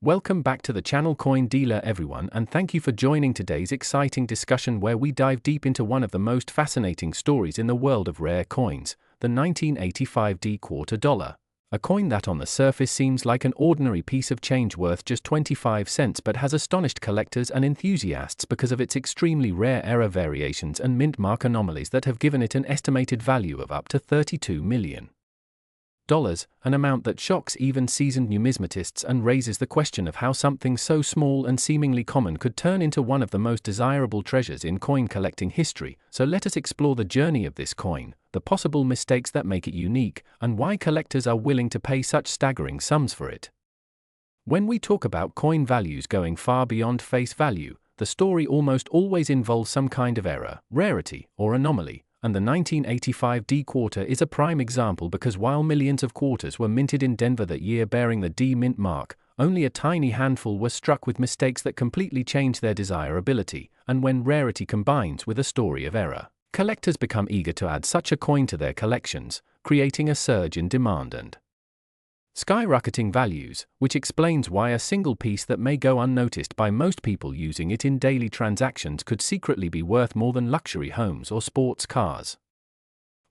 Welcome back to the channel Coin Dealer everyone, and thank you for joining today's exciting discussion where we dive deep into one of the most fascinating stories in the world of rare coins, the 1985 quarter dollar. A coin that on the surface seems like an ordinary piece of change worth just 25 cents but has astonished collectors and enthusiasts because of its extremely rare error variations and mint mark anomalies that have given it an estimated value of up to $32 million. An amount that shocks even seasoned numismatists and raises the question of how something so small and seemingly common could turn into one of the most desirable treasures in coin collecting history. So let us explore the journey of this coin, the possible mistakes that make it unique, and why collectors are willing to pay such staggering sums for it. When we talk about coin values going far beyond face value, the story almost always involves some kind of error, rarity, or anomaly. And the 1985 quarter is a prime example because while millions of quarters were minted in Denver that year bearing the D mint mark, only a tiny handful were struck with mistakes that completely changed their desirability. And when rarity combines with a story of error, collectors become eager to add such a coin to their collections, creating a surge in demand and skyrocketing values, which explains why a single piece that may go unnoticed by most people using it in daily transactions could secretly be worth more than luxury homes or sports cars.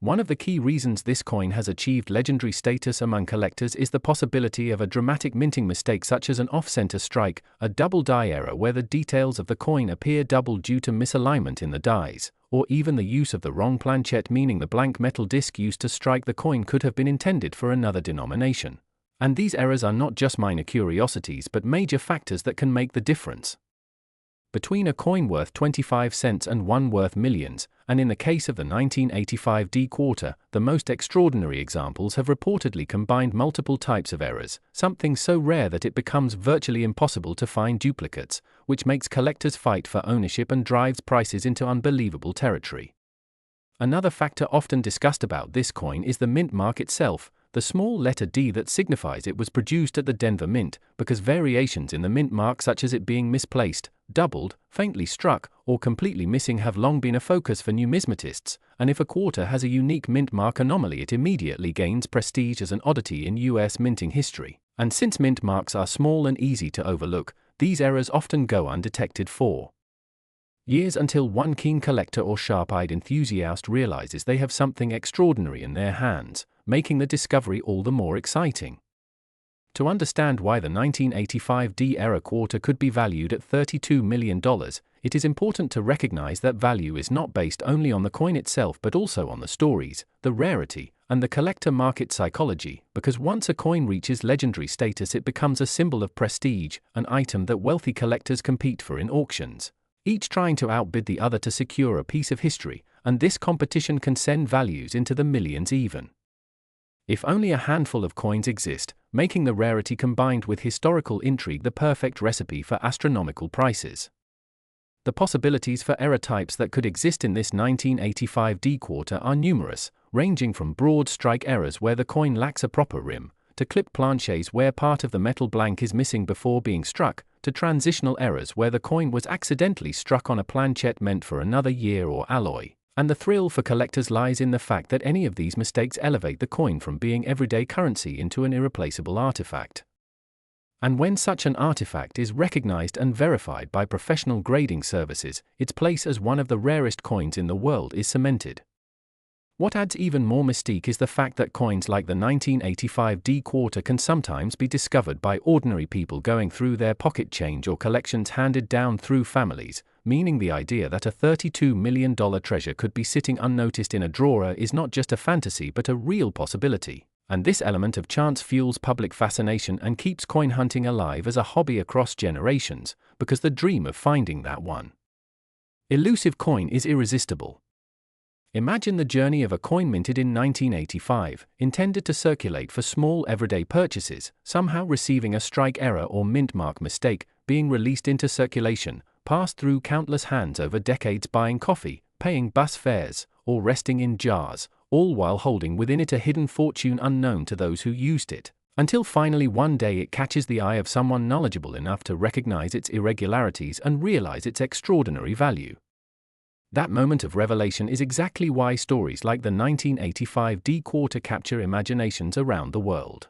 One of the key reasons this coin has achieved legendary status among collectors is the possibility of a dramatic minting mistake such as an off-center strike, a double die error where the details of the coin appear double due to misalignment in the dies, or even the use of the wrong planchet, meaning the blank metal disc used to strike the coin could have been intended for another denomination. And these errors are not just minor curiosities but major factors that can make the difference between a coin worth 25 cents and one worth millions, and in the case of the 1985 quarter, the most extraordinary examples have reportedly combined multiple types of errors, something so rare that it becomes virtually impossible to find duplicates, which makes collectors fight for ownership and drives prices into unbelievable territory. Another factor often discussed about this coin is the mint mark itself, the small letter D that signifies it was produced at the Denver Mint, because variations in the mint mark such as it being misplaced, doubled, faintly struck, or completely missing have long been a focus for numismatists, and if a quarter has a unique mint mark anomaly it immediately gains prestige as an oddity in US minting history. And since mint marks are small and easy to overlook, these errors often go undetected for years until one keen collector or sharp-eyed enthusiast realizes they have something extraordinary in their hands, making the discovery all the more exciting. To understand why the 1985 error quarter could be valued at $32 million, it is important to recognize that value is not based only on the coin itself but also on the stories, the rarity, and the collector market psychology, because once a coin reaches legendary status it becomes a symbol of prestige, an item that wealthy collectors compete for in auctions, each trying to outbid the other to secure a piece of history, and this competition can send values into the millions even if only a handful of coins exist, making the rarity combined with historical intrigue the perfect recipe for astronomical prices. The possibilities for error types that could exist in this 1985 quarter are numerous, ranging from broad strike errors where the coin lacks a proper rim, to clip planchets where part of the metal blank is missing before being struck, to transitional errors where the coin was accidentally struck on a planchet meant for another year or alloy. And the thrill for collectors lies in the fact that any of these mistakes elevate the coin from being everyday currency into an irreplaceable artifact. And when such an artifact is recognized and verified by professional grading services, its place as one of the rarest coins in the world is cemented. What adds even more mystique is the fact that coins like the 1985 quarter can sometimes be discovered by ordinary people going through their pocket change or collections handed down through families, meaning the idea that a $32 million treasure could be sitting unnoticed in a drawer is not just a fantasy but a real possibility. And this element of chance fuels public fascination and keeps coin hunting alive as a hobby across generations, because the dream of finding that one elusive coin is irresistible. Imagine the journey of a coin minted in 1985, intended to circulate for small everyday purchases, somehow receiving a strike error or mint mark mistake, being released into circulation, passed through countless hands over decades buying coffee, paying bus fares, or resting in jars, all while holding within it a hidden fortune unknown to those who used it, until finally one day it catches the eye of someone knowledgeable enough to recognize its irregularities and realize its extraordinary value. That moment of revelation is exactly why stories like the 1985 quarter capture imaginations around the world.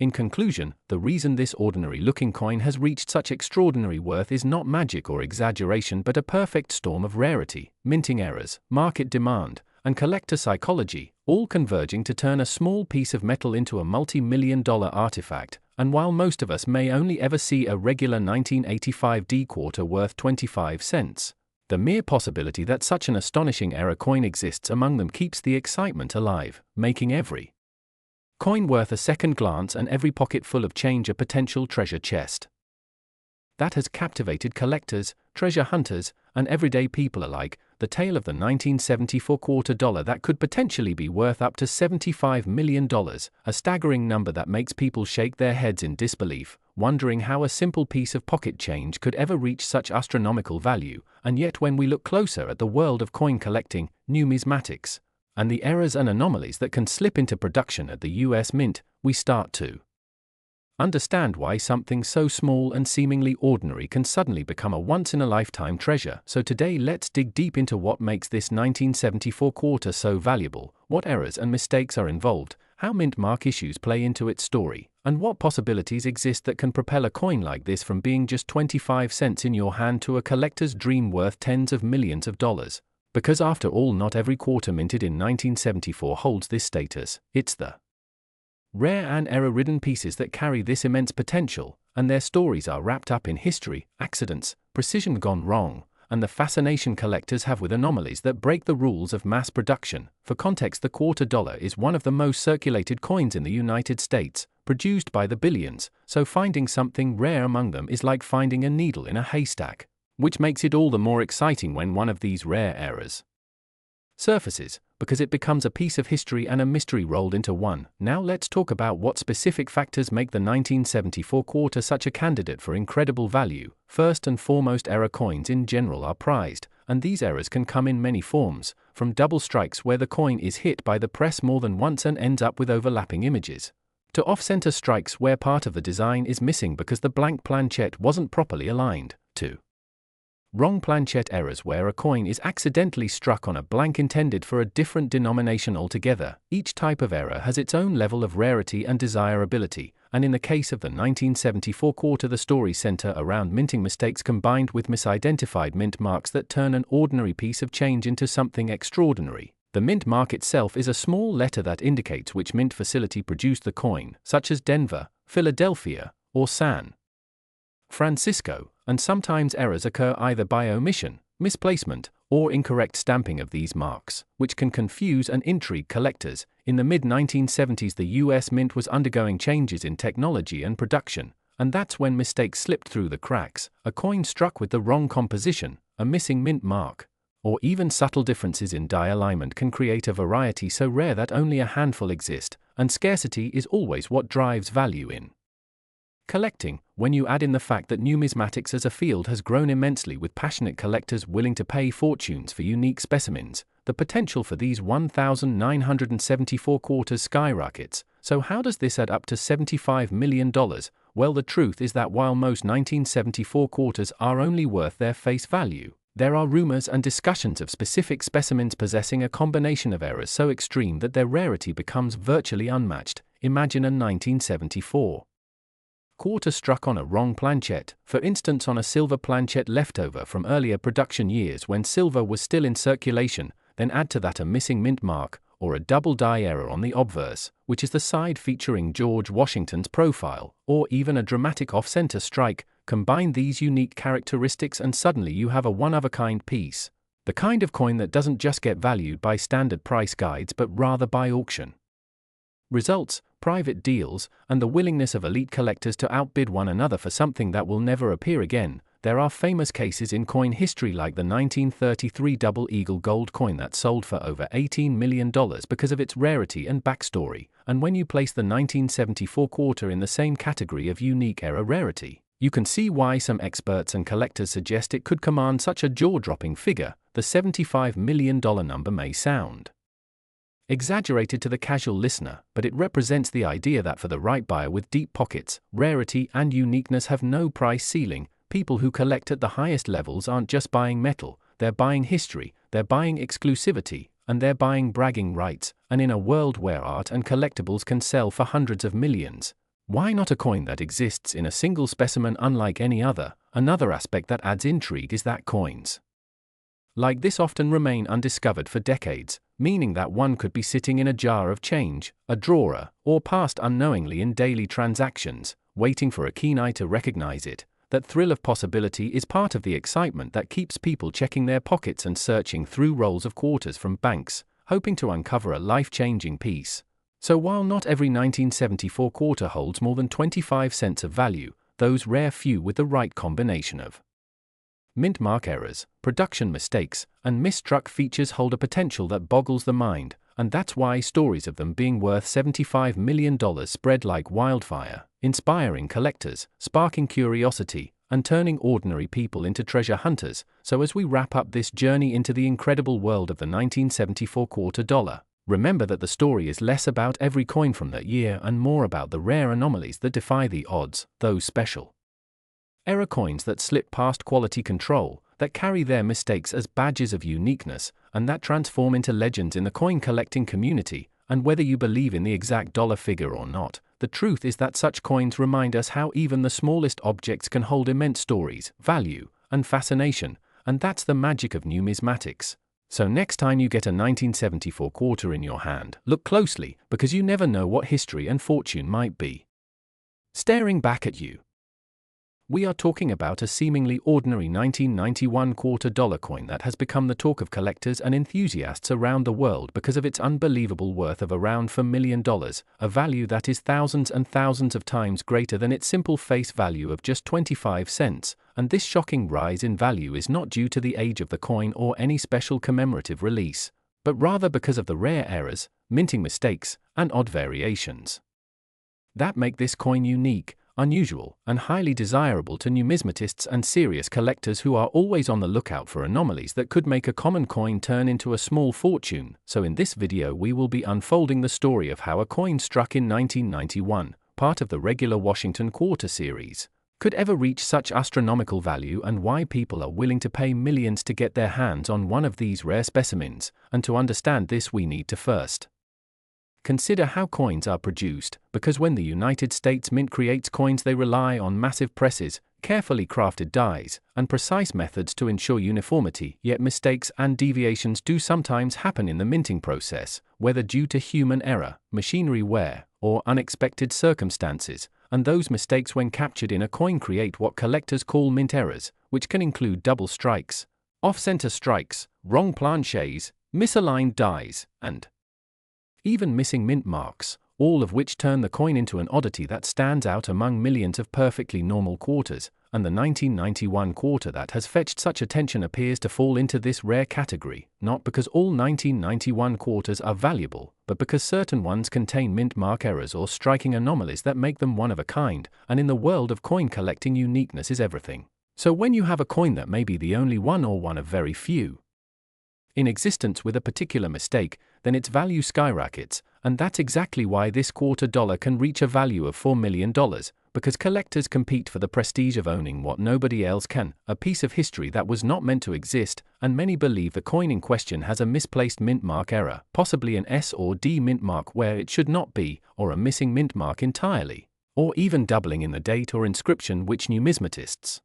In conclusion, the reason this ordinary-looking coin has reached such extraordinary worth is not magic or exaggeration but a perfect storm of rarity, minting errors, market demand, and collector psychology, all converging to turn a small piece of metal into a multi-million-dollar artifact. And while most of us may only ever see a regular 1985 D quarter worth 25 cents, the mere possibility that such an astonishing era coin exists among them keeps the excitement alive, making every coin worth a second glance and every pocket full of change a potential treasure chest. That has captivated collectors, treasure hunters, and everyday people alike, the tale of the 1974 quarter dollar that could potentially be worth up to $75 million, a staggering number that makes people shake their heads in disbelief, wondering how a simple piece of pocket change could ever reach such astronomical value. And yet when we look closer at the world of coin collecting, numismatics, and the errors and anomalies that can slip into production at the US Mint, we start to understand why something so small and seemingly ordinary can suddenly become a once-in-a-lifetime treasure. So today let's dig deep into what makes this 1974 quarter so valuable, what errors and mistakes are involved, how mint mark issues play into its story, and what possibilities exist that can propel a coin like this from being just 25 cents in your hand to a collector's dream worth tens of millions of dollars. Because after all, not every quarter minted in 1974 holds this status. It's the rare and error-ridden pieces that carry this immense potential, and their stories are wrapped up in history, accidents, precision gone wrong, and the fascination collectors have with anomalies that break the rules of mass production. For context, the quarter dollar is one of the most circulated coins in the United States, produced by the billions, so finding something rare among them is like finding a needle in a haystack, which makes it all the more exciting when one of these rare errors surfaces, because it becomes a piece of history and a mystery rolled into one. Now let's talk about what specific factors make the 1974 quarter such a candidate for incredible value. First and foremost, error coins in general are prized, and these errors can come in many forms, from double strikes where the coin is hit by the press more than once and ends up with overlapping images, to off-center strikes where part of the design is missing because the blank planchette wasn't properly aligned, to wrong planchette errors where a coin is accidentally struck on a blank intended for a different denomination altogether. Each type of error has its own level of rarity and desirability, and in the case of the 1974 quarter, the stories center around minting mistakes combined with misidentified mint marks that turn an ordinary piece of change into something extraordinary. The mint mark itself is a small letter that indicates which mint facility produced the coin, such as Denver, Philadelphia, or San Francisco, and sometimes errors occur either by omission, misplacement, or incorrect stamping of these marks, which can confuse and intrigue collectors. In the mid-1970s, the US Mint was undergoing changes in technology and production, and that's when mistakes slipped through the cracks. A coin struck with the wrong composition, a missing mint mark, or even subtle differences in die alignment can create a variety so rare that only a handful exist, and scarcity is always what drives value in collecting. When you add in the fact that numismatics as a field has grown immensely with passionate collectors willing to pay fortunes for unique specimens, the potential for these 1,974 quarters skyrockets. So how does this add up to $75 million? Well, the truth is that while most 1974 quarters are only worth their face value, there are rumors and discussions of specific specimens possessing a combination of errors so extreme that their rarity becomes virtually unmatched. Imagine a 1974 quarter struck on a wrong planchette, for instance on a silver planchette leftover from earlier production years when silver was still in circulation, then add to that a missing mint mark, or a double die error on the obverse, which is the side featuring George Washington's profile, or even a dramatic off-center strike. Combine these unique characteristics and suddenly you have a one-of-a-kind piece, the kind of coin that doesn't just get valued by standard price guides but rather by auction results, private deals, and the willingness of elite collectors to outbid one another for something that will never appear again. There are famous cases in coin history like the 1933 Double Eagle gold coin that sold for over $18 million because of its rarity and backstory, and when you place the 1974 quarter in the same category of unique error rarity, you can see why some experts and collectors suggest it could command such a jaw-dropping figure. The $75 million number may sound exaggerated to the casual listener, but it represents the idea that for the right buyer with deep pockets, rarity and uniqueness have no price ceiling. People who collect at the highest levels aren't just buying metal, they're buying history, they're buying exclusivity, and they're buying bragging rights. And in a world where art and collectibles can sell for hundreds of millions, Why not a coin that exists in a single specimen unlike any other? Another aspect that adds intrigue is that coins like this often remain undiscovered for decades, meaning that one could be sitting in a jar of change, a drawer, or passed unknowingly in daily transactions, waiting for a keen eye to recognize it. That thrill of possibility is part of the excitement that keeps people checking their pockets and searching through rolls of quarters from banks, hoping to uncover a life-changing piece. So while not every 1974 quarter holds more than 25 cents of value, those rare few with the right combination of mint mark errors, production mistakes, and misstruck features hold a potential that boggles the mind, and that's why stories of them being worth $75 million spread like wildfire, inspiring collectors, sparking curiosity, and turning ordinary people into treasure hunters. So as we wrap up this journey into the incredible world of the 1974 quarter dollar, remember that the story is less about every coin from that year and more about the rare anomalies that defy the odds, those special error coins that slip past quality control, that carry their mistakes as badges of uniqueness, and that transform into legends in the coin collecting community. And whether you believe in the exact dollar figure or not, the truth is that such coins remind us how even the smallest objects can hold immense stories, value, and fascination, and that's the magic of numismatics. So next time you get a 1974 quarter in your hand, look closely, because you never know what history and fortune might be staring back at you. We are talking about a seemingly ordinary 1991 quarter dollar coin that has become the talk of collectors and enthusiasts around the world because of its unbelievable worth of around $4 million, a value that is thousands and thousands of times greater than its simple face value of just 25 cents. And this shocking rise in value is not due to the age of the coin or any special commemorative release, but rather because of the rare errors, minting mistakes, and odd variations that make this coin unique, unusual, and highly desirable to numismatists and serious collectors who are always on the lookout for anomalies that could make a common coin turn into a small fortune. So in this video we will be unfolding the story of how a coin struck in 1991, part of the regular Washington Quarter series, could ever reach such astronomical value and why people are willing to pay millions to get their hands on one of these rare specimens. And to understand this we need to first consider how coins are produced, because when the United States Mint creates coins they rely on massive presses, carefully crafted dies, and precise methods to ensure uniformity, yet mistakes and deviations do sometimes happen in the minting process, whether due to human error, machinery wear, or unexpected circumstances, and those mistakes when captured in a coin create what collectors call mint errors, which can include double strikes, off-center strikes, wrong planchets, misaligned dies, and even missing mint marks, all of which turn the coin into an oddity that stands out among millions of perfectly normal quarters. And the 1991 quarter that has fetched such attention appears to fall into this rare category, not because all 1991 quarters are valuable, but because certain ones contain mint mark errors or striking anomalies that make them one of a kind. And in the world of coin collecting, uniqueness is everything. So when you have a coin that may be the only one or one of very few in existence with a particular mistake, then its value skyrockets, and that's exactly why this quarter dollar can reach a value of $4 million, because collectors compete for the prestige of owning what nobody else can, a piece of history that was not meant to exist. And many believe the coin in question has a misplaced mint mark error, possibly an S or D mint mark where it should not be, or a missing mint mark entirely, or even doubling in the date or inscription, which numismatists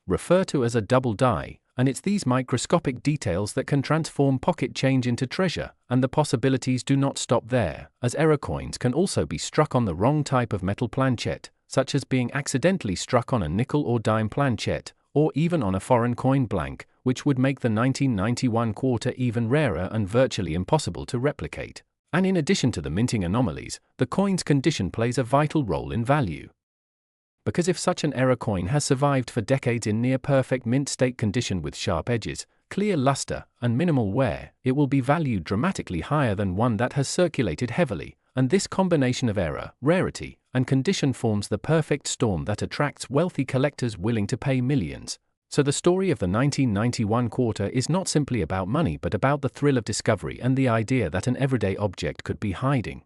refer to as a double die. And it's these microscopic details that can transform pocket change into treasure. And the possibilities do not stop there, as error coins can also be struck on the wrong type of metal planchet, such as being accidentally struck on a nickel or dime planchet, or even on a foreign coin blank, which would make the 1991 quarter even rarer and virtually impossible to replicate. And in addition to the minting anomalies, the coin's condition plays a vital role in value. Because if such an error coin has survived for decades in near-perfect mint state condition with sharp edges, clear luster, and minimal wear, it will be valued dramatically higher than one that has circulated heavily. And this combination of error, rarity, and condition forms the perfect storm that attracts wealthy collectors willing to pay millions. So the story of the 1991 quarter is not simply about money but about the thrill of discovery and the idea that an everyday object could be hiding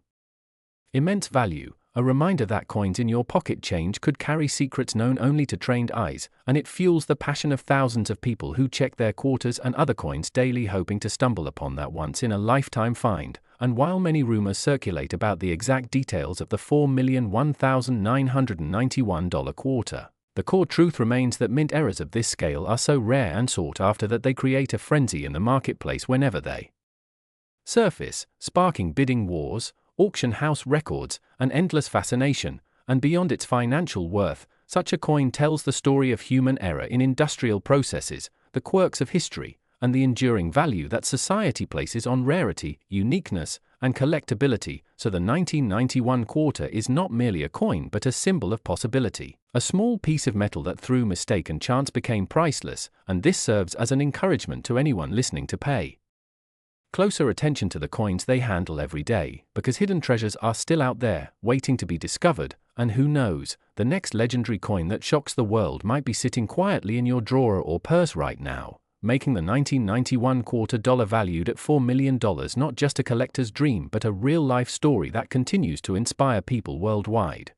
immense value. A reminder that coins in your pocket change could carry secrets known only to trained eyes, and it fuels the passion of thousands of people who check their quarters and other coins daily hoping to stumble upon that once-in-a-lifetime find. and while many rumors circulate about the exact details of the $4,001,991 quarter, the core truth remains that mint errors of this scale are so rare and sought after that they create a frenzy in the marketplace whenever they surface, sparking bidding wars, auction house records, and endless fascination. And beyond its financial worth, such a coin tells the story of human error in industrial processes, the quirks of history, and the enduring value that society places on rarity, uniqueness, and collectability. So the 1991 quarter is not merely a coin but a symbol of possibility, a small piece of metal that through mistake and chance became priceless, and this serves as an encouragement to anyone listening to pay closer attention to the coins they handle every day, because hidden treasures are still out there, waiting to be discovered, and who knows, the next legendary coin that shocks the world might be sitting quietly in your drawer or purse right now, making the 1991 quarter dollar valued at $4 million not just a collector's dream but a real-life story that continues to inspire people worldwide.